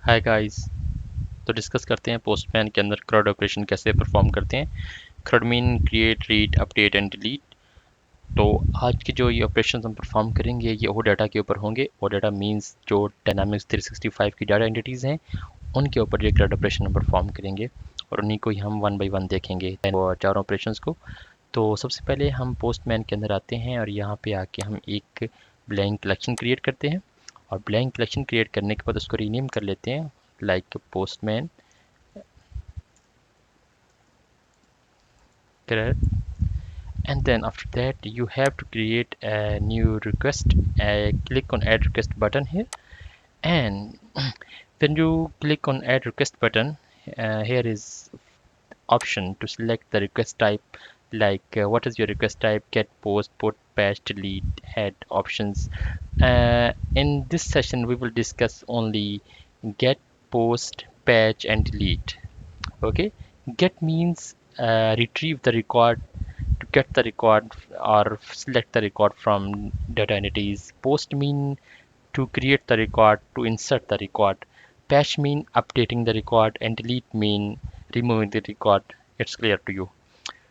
Hi guys. तो discuss करते हैं पोस्टमैन के अंदर क्रड ऑपरेशन कैसे परफॉर्म करते हैं। क्रड mean create, read, update and delete. तो आज के जो ये ऑपरेशन हम परफॉर्म करेंगे ये वो डाटा के ऊपर होंगे। वो डाटा मींस जो डायनामिक्स 365 की डाटा एंटिटीज़ हैं उनके ऊपर ये क्रड ऑपरेशन हम परफॉर्म करेंगे और उन्हीं को ही हम वन बाई वन देखेंगे वो चारों ऑपरेशंस को। तो सबसे पहले हम पोस्टमैन के अंदर आते हैं और यहाँ पे आके हम एक ब्लैंक कलेक्शन क्रिएट करते हैं और ब्लैंक कलेक्शन क्रिएट करने के बाद उसको रीनेम कर लेते हैं like postman CRUD, and then after that you have to create a new request. Click on add request button here, and when you click on add request button, here is option to select the request type, like what is your request type: get, post, put, patch, delete, head options. In this session we will discuss only get, post, patch and delete. Okay, get means retrieve the record, to get the record or select the record from data entities. Post mean to create the record, to insert the record. Patch mean updating the record, and delete mean removing the record. It's clear to you.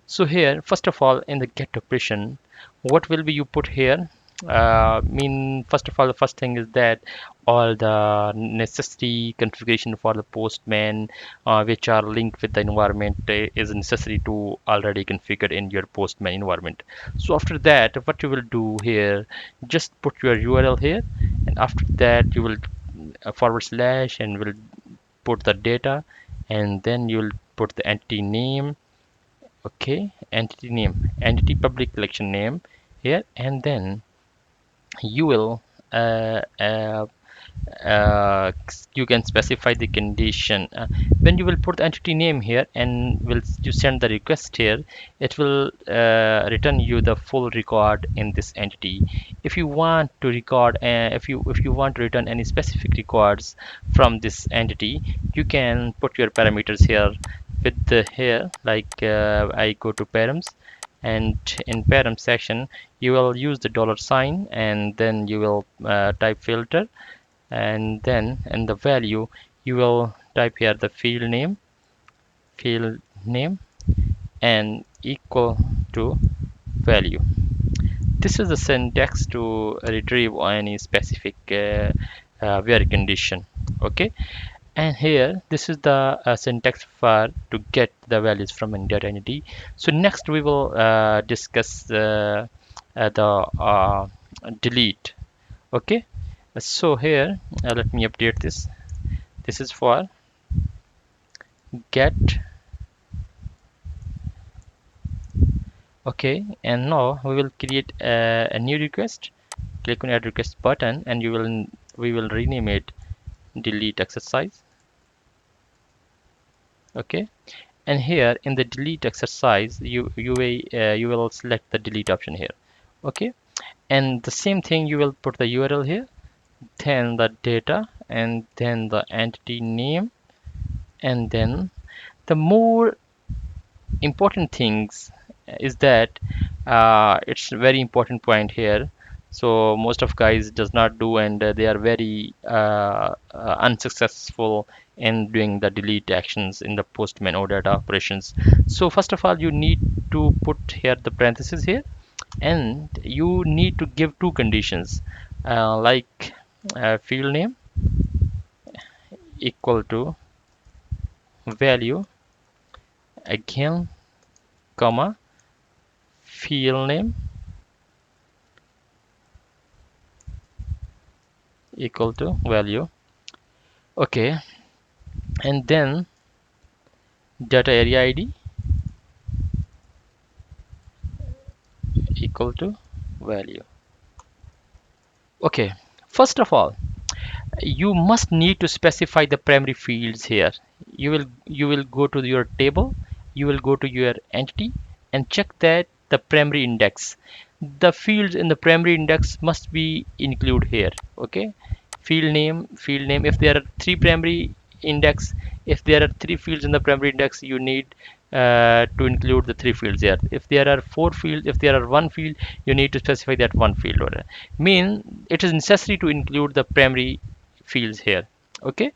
So here, first of all, in the get operation, what will be you put here? First of all, the first thing is that all the necessary configuration for the postman, which are linked with the environment, is necessary to already configured in your postman environment. So after that, what you will do here, just put your URL here, and after that you will forward slash and will put the data, and then you will put the entity name. Okay, entity name, entity public collection name here, and then you will uh, uh, you can specify the condition. When you will put the entity name here and will you send the request here, it will return you the full record in this entity. If you want to record, if you want to return any specific records from this entity, you can put your parameters here with the here, like I go to params, and in param section you will use the dollar sign, and then you will type filter, and then in the value you will type here the field name and equal to value. This is the syntax to retrieve any specific where condition. Okay, and here this is the syntax for to get the values from any data entity. So next we will discuss the delete. Okay, so here let me update this. This is for get. Okay, and now we will create a new request. Click on add request button, and we will rename it delete exercise. Okay, and here in the delete exercise you will select the delete option here. Okay, and the same thing, you will put the URL here, then the data, and then the entity name, and then the more important things is that it's a very important point here. So most of guys does not do, and they are very unsuccessful in doing the delete actions in the postman or data operations. So first of all, you need to put here the parentheses here, and you need to give two conditions, like field name equal to value, again comma, field name equal to value. Okay, and then data area ID equal to value. Okay, first of all, you must need to specify the primary fields here. You will go to your table, you will go to your entity and check that the primary index, the fields in the primary index must be included here. Okay, field name, if there are three primary index, if there are three fields in the primary index, you need to include the three fields there. If there are four fields, if there are one field, you need to specify that one field order. Mean it is necessary to include the primary fields here. Okay,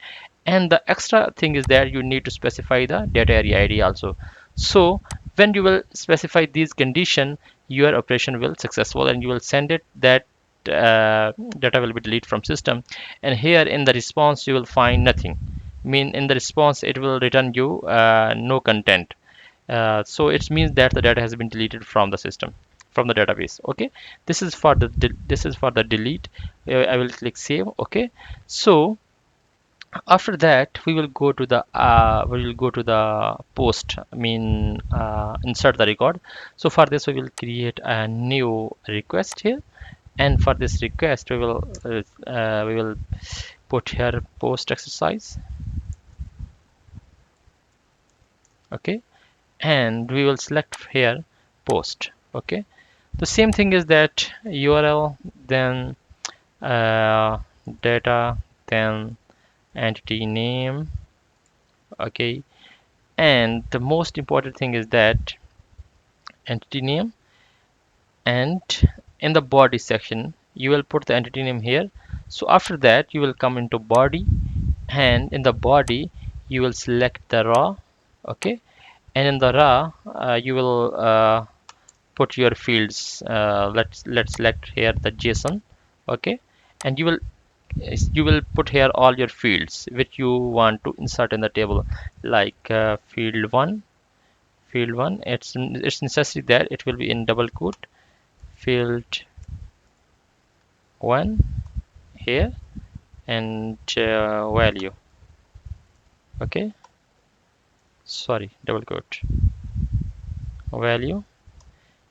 and the extra thing is that you need to specify the data area ID also. So when you will specify these condition, your operation will successful and you will send it that data will be deleted from system. And here in the response you will find nothing. Mean in the response it will return you no content. So it means that the data has been deleted from the system, from the database. Okay, this is for the delete. I will click save. Okay, so after that we will go to the post, I mean insert the record. So for this we will create a new request here, and for this request we will put here post exercise. Okay, and we will select here post. Okay, the same thing is that URL, then uh, data, then entity name. Okay, and the most important thing is that entity name, and in the body section you will put the entity name here. So after that you will come into body, and in the body you will select the raw. Okay, and in the raw you will put your fields. Let's select here the JSON. Okay, and you will put here all your fields which you want to insert in the table, like field 1, it's necessary that it will be in double quote, field 1 here, and value. Okay, sorry, double quote, value.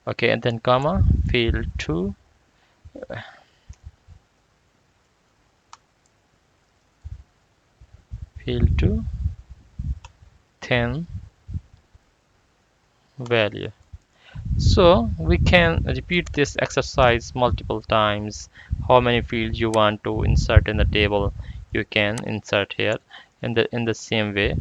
Okay, and then comma, field 2, field 2, then value. So we can repeat this exercise multiple times. How many fields you want to insert in the table, you can insert here in the same way.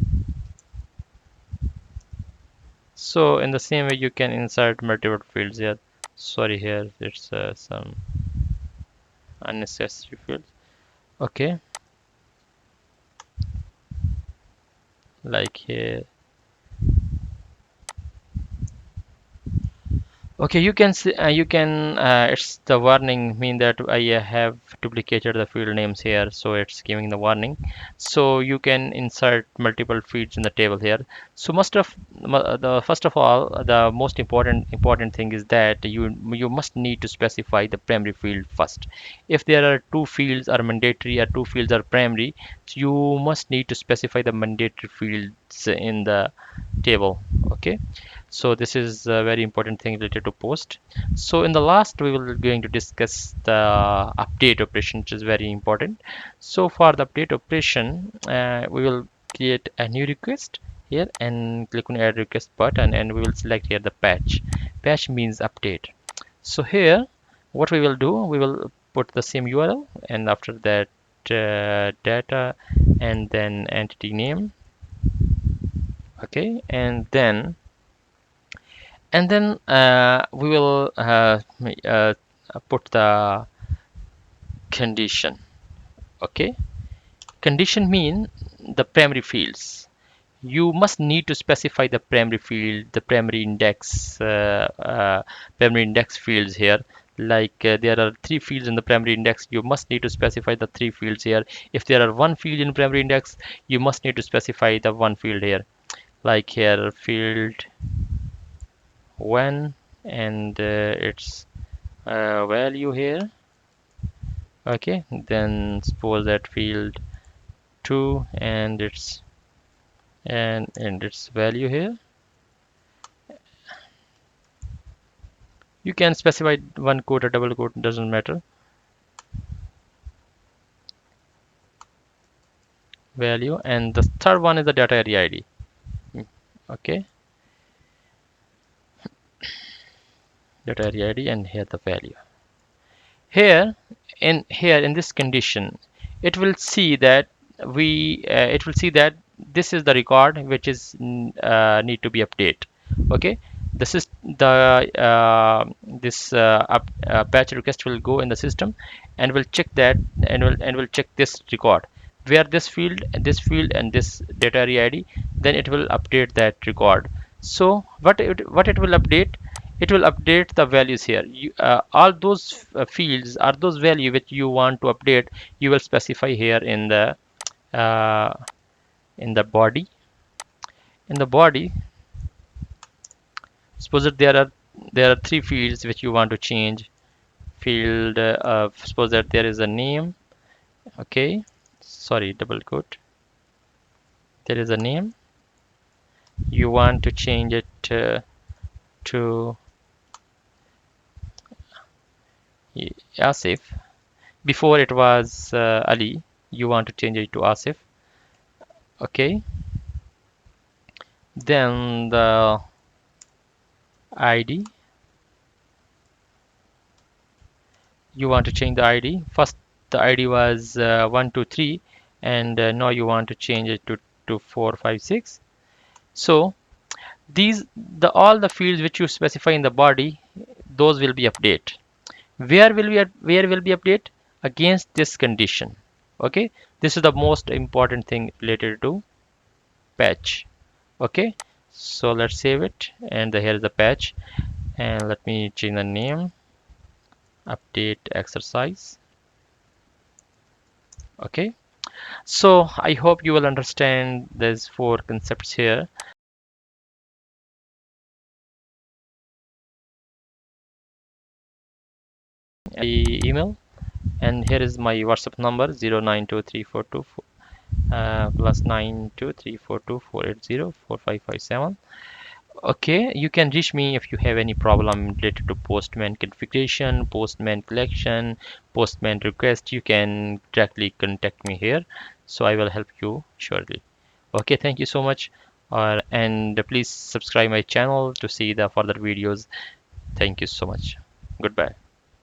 So in the same way you can insert multiple fields here. Sorry, here it's some unnecessary fields. Okay, like here. Okay, you can see, it's the warning mean that I have duplicated the field names here, so it's giving the warning. So you can insert multiple fields in the table here. So the first of all, the most important thing is that you must need to specify the primary field first. If there are two fields are mandatory or two fields are primary, you must need to specify the mandatory fields in the table. Okay, so this is a very important thing related to post. So in the last we will going to discuss the update operation, which is very important. So for the update operation we will create a new request here and click on add request button, and we will select here the patch means update. So here what we will do, we will put the same URL, and after that data, and then entity name. Okay, and then we will put the condition. Okay, condition mean the primary fields. You must need to specify the primary field, the primary index fields here. Like there are three fields in the primary index, you must need to specify the three fields here. If there are one field in primary index, you must need to specify the one field here. Like here field 1, and its value here. Okay, then suppose that field 2 and its value here. You can specify one quote or double quote, doesn't matter. Value, and the third one is the data area ID. Okay, data area ID, and here the value. Here in this condition, it will see that it will see that this is the record which is need to be updated. Okay, this is the patch request will go in the system and will check that, and will check this record. where this field and this data area id, then it will update that record. So what it will update, it will update the values here. All those fields are those value which you want to update, you will specify here uh, in the body. In the body, suppose that there are three fields which you want to change. Field suppose that there is a name. Okay, sorry, double quote. There is a name. You want to change it to Asif. Before it was Ali. You want to change it to Asif. Okay. Then the ID. You want to change the ID. First, the ID was 123, and now you want to change it to 456. So these the all the fields which you specify in the body, those will be update. Where will be update? Against this condition. Okay, this is the most important thing related to patch. Okay, so let's save it, and here is the patch, and let me change the name, update exercise. Okay, so I hope you will understand these four concepts here. Email, and here is my WhatsApp number 092342 plus 9234248045557. Okay, you can reach me if you have any problem related to Postman configuration, Postman collection, Postman request. You can directly contact me here, so I will help you surely. Okay, thank you so much. And please subscribe my channel to see the further videos. Thank you so much. Goodbye.